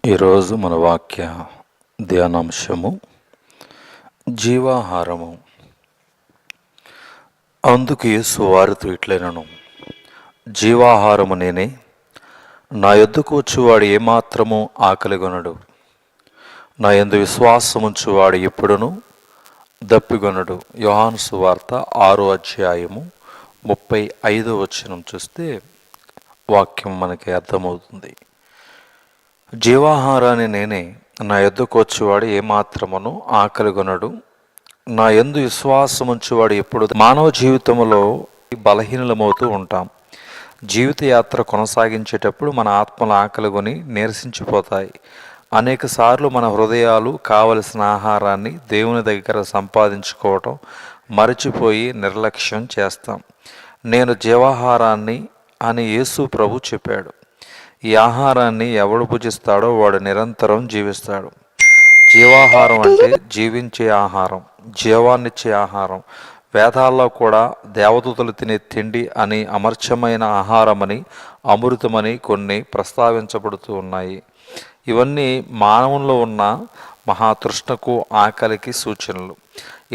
ఈరోజు మన వాక్య ధ్యానాంశము జీవాహారము. అందుకు యేసు వారితో ఇట్లనెను, జీవాహారము నేనే. నా యొద్దకు వచ్చువాడు ఏమాత్రము ఆకలిగొనడు. నా యందు విశ్వాసముంచువాడు ఎప్పుడును దప్పిగొనడు. యోహాను సువార్త 6వ అధ్యాయము 35వ వచనం చూస్తే వాక్యం మనకి అర్థమవుతుంది. జీవాహారాన్ని నేనే. నా యొద్దకు వచ్చేవాడు ఏమాత్రమును ఆకలిగొనడు. నా యందు విశ్వాసముంచువాడు ఎప్పుడు. మానవ జీవితంలో బలహీనలమవుతూ ఉంటాం. జీవిత యాత్ర కొనసాగించేటప్పుడు మన ఆత్మల ఆకలిగొని నీరసించిపోతాయి. అనేక సార్లు మన హృదయాలు కావలసిన ఆహారాన్ని దేవుని దగ్గర సంపాదించుకోవటం మరచిపోయి నిర్లక్ష్యం చేస్తాం. నేను జీవాహారాన్ని అని యేసు ప్రభు చెప్పాడు. ఈ ఆహారాన్ని ఎవడు భుజిస్తాడో వాడు నిరంతరం జీవిస్తాడు. జీవాహారం అంటే జీవించే ఆహారం, జీవాన్నిచ్చే ఆహారం. వేదాల్లో కూడా దేవదూతలు తినే తిండి అని, అమర్చమైన ఆహారమని, అమృతమని కొన్ని ప్రస్తావించబడుతూ ఉన్నాయి. ఇవన్నీ మానవుల్లో ఉన్న మహాతృష్ణకు, ఆకలికి సూచనలు.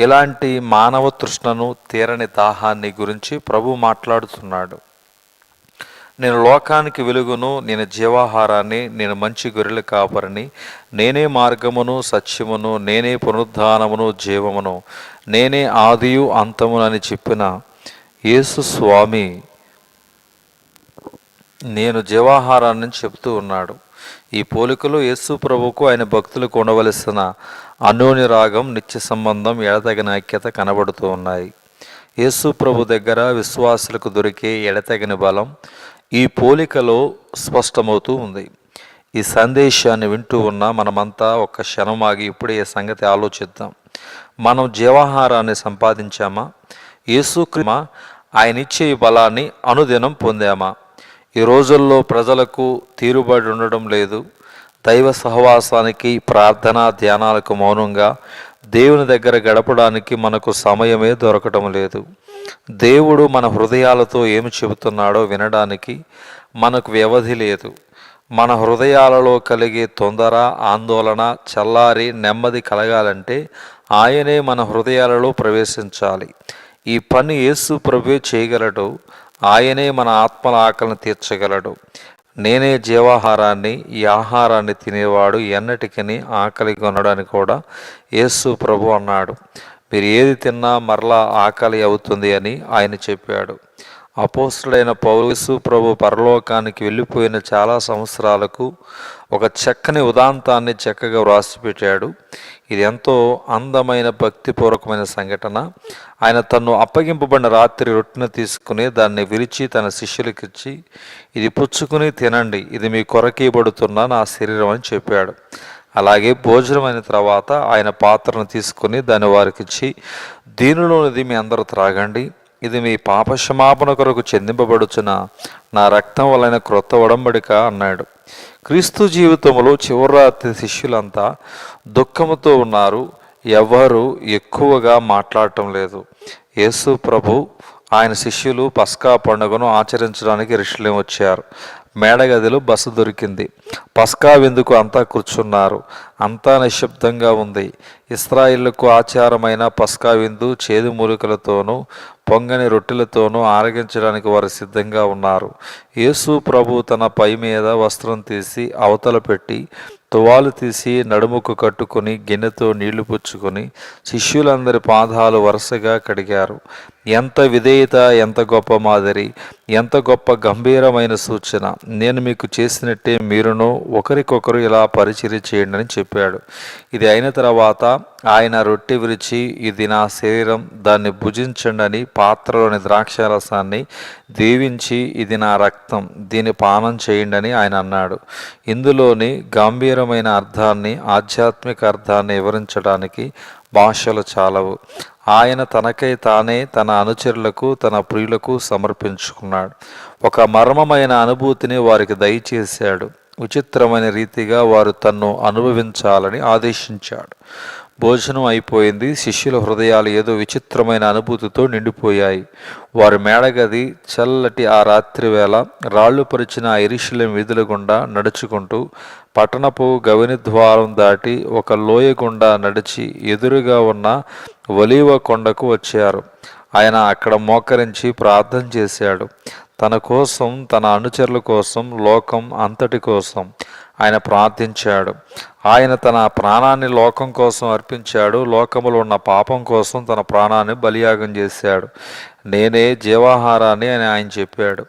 ఇలాంటి మానవ తృష్ణను, తీరని దాహాన్ని గురించి ప్రభు మాట్లాడుతున్నాడు. నేను లోకానికి వెలుగును, నేను జీవాహారాన్ని, నేను మంచి గొర్రెల కాపరిని, నేనే మార్గమును సత్యమును, నేనే పునరుద్ధానమును జీవమును, నేనే ఆదియు అంతమునని చెప్పిన యేసు స్వామి నేను జీవాహారాన్ని చెప్తూ ఉన్నాడు. ఈ పోలికలు యేసు ప్రభువుకు ఆయన భక్తులకు ఉండవలసిన అన్యోన్య రాగం, నిత్య సంబంధం, ఎడతగిన ఐక్యత కనబడుతూ ఉన్నాయి. యేసు ప్రభు దగ్గర విశ్వాసులకు దొరికే ఎడతగిన బలం ఈ పోలికలో స్పష్టమవుతూ ఉంది. ఈ సందేశాన్ని వింటూ ఉన్న మనమంతా ఒక్క క్షణం ఆగి ఇప్పుడే ఈ సంగతి ఆలోచిద్దాం. మనం జీవాహారాన్ని సంపాదించామా? యేసుక్రీస్తు ఆయన ఇచ్చే బలాన్ని అనుదినం పొందామా? ఈ రోజుల్లో ప్రజలకు తీరుబడి ఉండడం లేదు. దైవ సహవాసానికి, ప్రార్థనా ధ్యానాలకు మౌనంగా దేవుని దగ్గర గడపడానికి మనకు సమయమే దొరకటం లేదు. దేవుడు మన హృదయాలతో ఏమి చెబుతున్నాడో వినడానికి మనకు వ్యవధి లేదు. మన హృదయాలలో కలిగే తొందర, ఆందోళన చల్లారి నెమ్మది కలగాలంటే ఆయనే మన హృదయాలలో ప్రవేశించాలి. ఈ పని యేసు ప్రభువే చేయగలడు. ఆయనే మన ఆత్మల ఆకలిని తీర్చగలడు. నేనే జీవాహారాన్ని, ఈ ఆహారాన్ని తినేవాడు ఎన్నటికీ ఆకలి కొనడని కూడా యేసు ప్రభు అన్నాడు. మీరు ఏది తిన్నా మరలా ఆకలి అవుతుంది అని ఆయన చెప్పాడు. అపోస్తుడైన పౌలు యేసు ప్రభు పరలోకానికి వెళ్ళిపోయిన చాలా సంవత్సరాలకు ఒక చక్కని ఉదాంతాన్ని చక్కగా వ్రాసిపెట్టాడు. ఇది ఎంతో అందమైన భక్తిపూర్వకమైన సంఘటన. ఆయన తను అప్పగింపబడిన రాత్రి రొట్టెను తీసుకుని దాన్ని విరిచి తన శిష్యులకిచ్చి, ఇది పుచ్చుకుని తినండి, ఇది మీ కొరకీయబడుతున్న నా శరీరం అని చెప్పాడు. అలాగే భోజనం అయిన తర్వాత ఆయన పాత్రను తీసుకుని దాన్ని వారికిచ్చి, దీనిలోనిది మీ అందరూ త్రాగండి, ఇది మీ పాపక్షమాపణ కొరకు చెందింపబడుచున్న నా రక్తం వలన క్రొత్త ఒడంబడిక అన్నాడు. క్రీస్తు జీవితంలో చివరి రాత్రి శిష్యులంతా దుఃఖముతో ఉన్నారు. ఎవరు ఎక్కువగా మాట్లాడటం లేదు. యేసు ప్రభు ఆయన శిష్యులు పస్కా పండుగను ఆచరించడానికి యెరూషలేము వచ్చారు. మేడగదిలో బస దొరికింది. పస్కా విందుకు అంతా కూర్చున్నారు. అంతా నిశ్శబ్దంగా ఉంది. ఇశ్రాయేలుకు ఆచారమైన పస్కా విందు చేదు మూలికలతోనూ పొంగని రొట్టెలతోనూ ఆరగించడానికి వారు సిద్ధంగా ఉన్నారు. యేసు ప్రభు తన పై మీద వస్త్రం తీసి అవతల పెట్టి, తువాలు తీసి నడుముకు కట్టుకుని గిన్నెతో నీళ్లు పుచ్చుకొని శిష్యులందరి పాదాలు వరుసగా కడిగారు. ఎంత విధేయత, ఎంత గొప్ప మాదిరి, ఎంత గొప్ప గంభీరమైన సూచన! నేను మీకు చేసినట్టే మీరును ఒకరికొకరు ఇలా పరిచర్య చేయండి అని చెప్పాడు. ఇది అయిన తర్వాత ఆయన రొట్టె విరిచి, ఇది నా శరీరం, దాన్ని భుజించండి అని పాత్రలోని ద్రాక్షారసాన్ని దీవించి, ఇది నా రక్తం, దీన్ని పానం చేయండి అని ఆయన అన్నాడు. ఇందులోని గంభీరమైన అర్థాన్ని, ఆధ్యాత్మిక అర్థాన్ని వివరించడానికి భాషలు చాలవు. ఆయన తనకై తానే తన అనుచరులకు, తన ప్రియులకు సమర్పించుకున్నాడు. ఒక మర్మమైన అనుభూతిని వారికి దయచేశాడు. విచిత్రమైన రీతిగా వారు తన్ను అనుభవించాలని ఆదేశించాడు. భోజనం అయిపోయింది. శిష్యుల హృదయాలు ఏదో విచిత్రమైన అనుభూతితో నిండిపోయాయి. వారి మేడగది చల్లటి ఆ రాత్రి వేళ రాళ్లు పరిచిన యెరూషలేము వీధుల గుండా నడుచుకుంటూ పట్టణపు గవిని ద్వారం దాటి ఒక లోయ గుండా నడిచి ఎదురుగా ఉన్న ఒలీవ కొండకు వచ్చారు. ఆయన అక్కడ మోకరించి ప్రార్థన చేశాడు. తన కోసం, తన అనుచరుల కోసం, లోకం అంతటి కోసం ఆయన ప్రార్థించాడు. ఆయన తన ప్రాణాన్ని లోకం కోసం అర్పించాడు. లోకములో ఉన్న పాపం కోసం తన ప్రాణాన్ని బలియాగం చేశాడు. నేనే జీవాహారాన్ని అని ఆయన చెప్పాడు.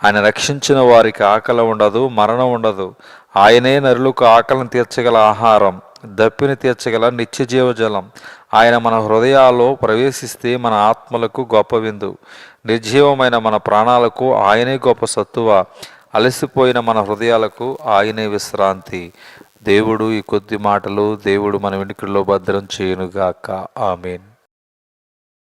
ఆయన రక్షించిన వారికి ఆకలి ఉండదు, మరణం ఉండదు. ఆయనే నరులకు ఆకలిని తీర్చగల ఆహారం, దప్పిని తీర్చగల నిత్య జీవజలం. ఆయన మన హృదయాల్లో ప్రవేశిస్తే మన ఆత్మలకు గొప్ప విందు, నిర్జీవమైన మన ప్రాణాలకు ఆయనే గొప్ప సత్తువ, అలసిపోయిన మన హృదయాలకు ఆయనే విశ్రాంతి. దేవుడు ఈ కొద్ది మాటలు దేవుడు మన వెనుకల్లో భద్రం చేయునుగాక. ఆమేన్.